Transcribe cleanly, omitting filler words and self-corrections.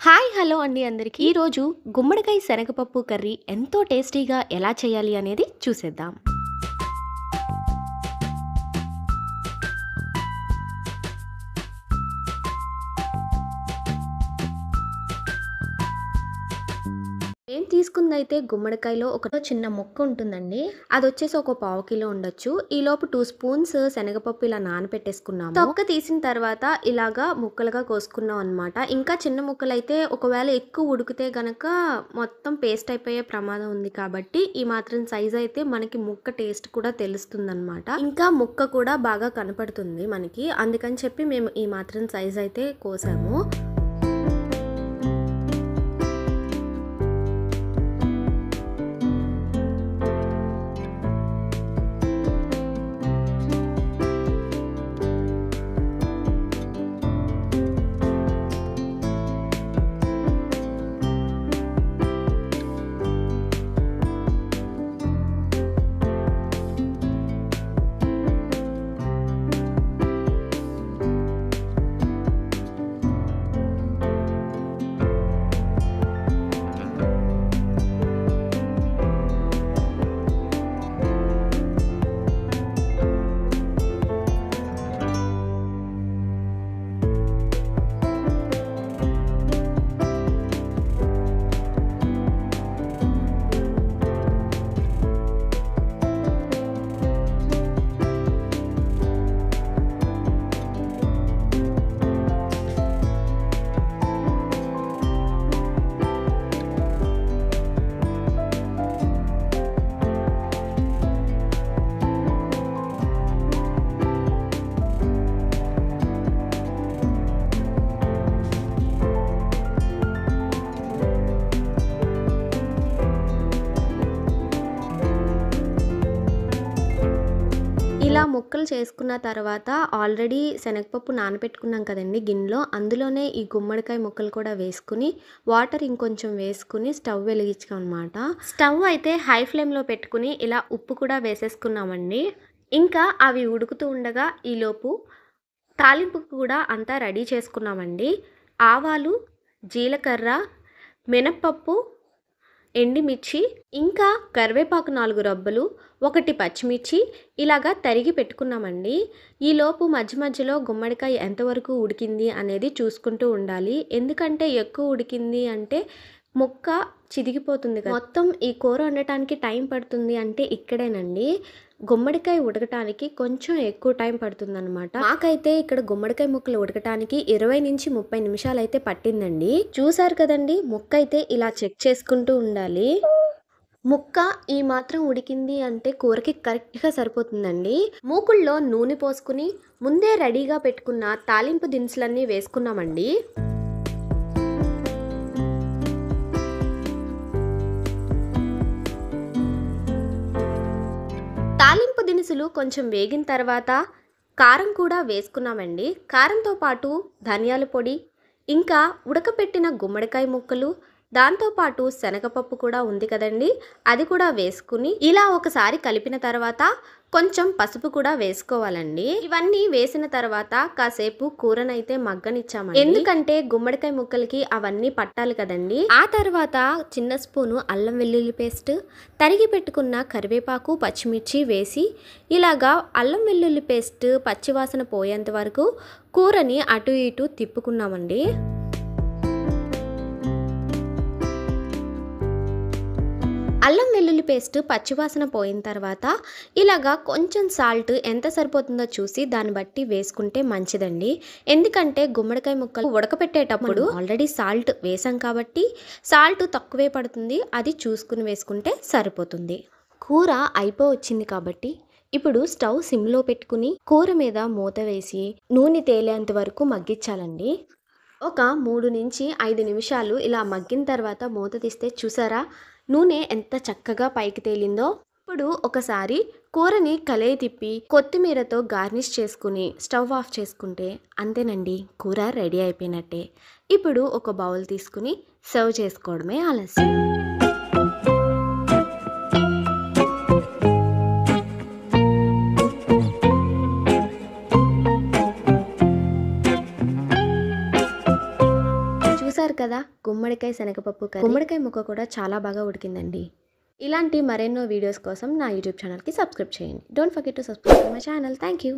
Hi hello అండి అందరికీ. ఈరోజు గుమ్మడికాయ శనగపప్పు కర్రీ ఎంతో టేస్టీగా ఎలా చేయాలి అనేది చూసేద్దాం. నేను తీసుకుందైతే గుమ్మడికాయలో ఒక చిన్న ముక్క ఉంటుందండి. అది వచ్చేసి ఒక పావు కిలో ఉండొచ్చు. ఈలోపు 2 స్పూన్స్ శనగపప్పు ఇలా నానబెట్టేసుకున్నాము. తొక్క తీసిన తర్వాత ఇలాగా ముక్కలుగా కోసుకున్నాం అనమాట. ఇంకా చిన్న ముక్కలు అయితే ఒకవేళ ఎక్కువ ఉడికితే గనక మొత్తం పేస్ట్ అయిపోయే ప్రమాదం ఉంది కాబట్టి ఈ మాత్రం సైజ్ అయితే మనకి ముక్క టేస్ట్ కూడా తెలుస్తుంది అనమాట. ఇంకా ముక్క కూడా బాగా కనపడుతుంది మనకి. అందుకని చెప్పి మేము ఈ మాత్రం సైజ్ అయితే కోసాము. ఇలా ముక్కలు చేసుకున్న తర్వాత ఆల్రెడీ శనగపప్పు నానబెట్టుకున్నాం కదండి గిన్నెలో. అందులోనే ఈ గుమ్మడికాయ ముక్కలు కూడా వేసుకుని వాటర్ ఇంకొంచెం వేసుకుని స్టవ్ వెలిగించాం అనమాట. స్టవ్ అయితే హై ఫ్లేమ్లో పెట్టుకుని ఇలా ఉప్పు కూడా వేసేసుకున్నామండి. ఇంకా అవి ఉడుకుతూ ఉండగా ఈలోపు తాలింపుకు కూడా అంతా రెడీ చేసుకున్నామండి. ఆవాలు, జీలకర్ర, మినప్పప్పు, ఎండుమిర్చి, ఇంకా కరివేపాకు 4 రబ్బలు, 1 పచ్చిమిర్చి ఇలాగా తరిగి పెట్టుకున్నామండి. ఈలోపు మధ్య మధ్యలో గుమ్మడికాయ ఎంతవరకు ఉడికింది అనేది చూసుకుంటూ ఉండాలి. ఎందుకంటే ఎక్కువ ఉడికింది అంటే ముక్క చిదిగిపోతుంది కదా. మొత్తం ఈ కూర వండటానికి టైం పడుతుంది అంటే ఇక్కడేనండి. గుమ్మడికాయ ఉడకటానికి కొంచెం ఎక్కువ టైం పడుతుంది అనమాట. మాకైతే ఇక్కడ గుమ్మడికాయ ముక్కలు ఉడకటానికి 20 నుంచి 30 నిమిషాలు అయితే పట్టిందండి. చూసారు కదండి, ముక్క అయితే ఇలా చెక్ చేసుకుంటూ ఉండాలి. ముక్క ఈ మాత్రం ఉడికింది అంటే కూరకి కరెక్ట్గా సరిపోతుందండి. మూకుల్లో నూనె పోసుకుని ముందే రెడీగా పెట్టుకున్న తాలింపు దినుసులన్నీ వేసుకున్నామండి. తాలింపు దినుసులు కొంచెం వేగిన తర్వాత కారం కూడా వేసుకున్నామండి. కారంతో పాటు ధనియాల పొడి, ఇంకా ఉడకపెట్టిన గుమ్మడికాయ ముక్కలు, దాంతోపాటు శనగపప్పు కూడా ఉంది కదండి, అది కూడా వేసుకుని ఇలా ఒకసారి కలిపిన తర్వాత కొంచెం పసుపు కూడా వేసుకోవాలండి. ఇవన్నీ వేసిన తర్వాత కాసేపు కూరనైతే మగ్గనిచ్చామండి. ఎందుకంటే గుమ్మడికాయ ముక్కలకి అవన్నీ పట్టాలి కదండి. ఆ తర్వాత చిన్న స్పూను అల్లం వెల్లుల్లి పేస్ట్, తరిగి పెట్టుకున్న కరివేపాకు, పచ్చిమిర్చి వేసి ఇలాగా అల్లం వెల్లుల్లి పేస్ట్ పచ్చివాసన పోయేంత వరకు కూరని అటు ఇటు తిప్పుకున్నామండి. అల్లం వెల్లుల్లి పేస్ట్ పచ్చివాసన పోయిన తర్వాత ఇలాగా కొంచెం సాల్ట్ ఎంత సరిపోతుందో చూసి దాన్ని బట్టి వేసుకుంటే మంచిదండి. ఎందుకంటే గుమ్మడికాయ ముక్కలు ఉడకపెట్టేటప్పుడు ఆల్రెడీ సాల్ట్ వేసాం కాబట్టి సాల్ట్ తక్కువే పడుతుంది. అది చూసుకుని వేసుకుంటే సరిపోతుంది. కూర అయిపోవచ్చింది కాబట్టి ఇప్పుడు స్టవ్ సిమ్లో పెట్టుకుని కూర మీద మూత వేసి నూనె తేలేంత వరకు మగ్గించాలండి. ఒక 3 నుంచి 5 నిమిషాలు ఇలా మగ్గిన తర్వాత మూత తీస్తే చూసారా నూనె ఎంత చక్కగా పైకి తేలిందో. ఇప్పుడు ఒకసారి కూరని కలయి తిప్పి కొత్తిమీరతో గార్నిష్ చేసుకుని స్టవ్ ఆఫ్ చేసుకుంటే అంతేనండి, కూర రెడీ అయిపోయినట్టే. ఇప్పుడు ఒక బౌల్ తీసుకుని సర్వ్ చేసుకోవడమే ఆలస్యం. చూసారు కదా గుమ్మడికాయ శనగపప్పు కర్రీ, గుమ్మడికాయ ముక్క కూడా చాలా బాగా ఉడికిందండి. ఇలాంటి మరెన్నో వీడియోస్ కోసం నా యూట్యూబ్ ఛానల్కి సబ్స్క్రైబ్ చేయండి. Don't forget to subscribe my channel. Thank you.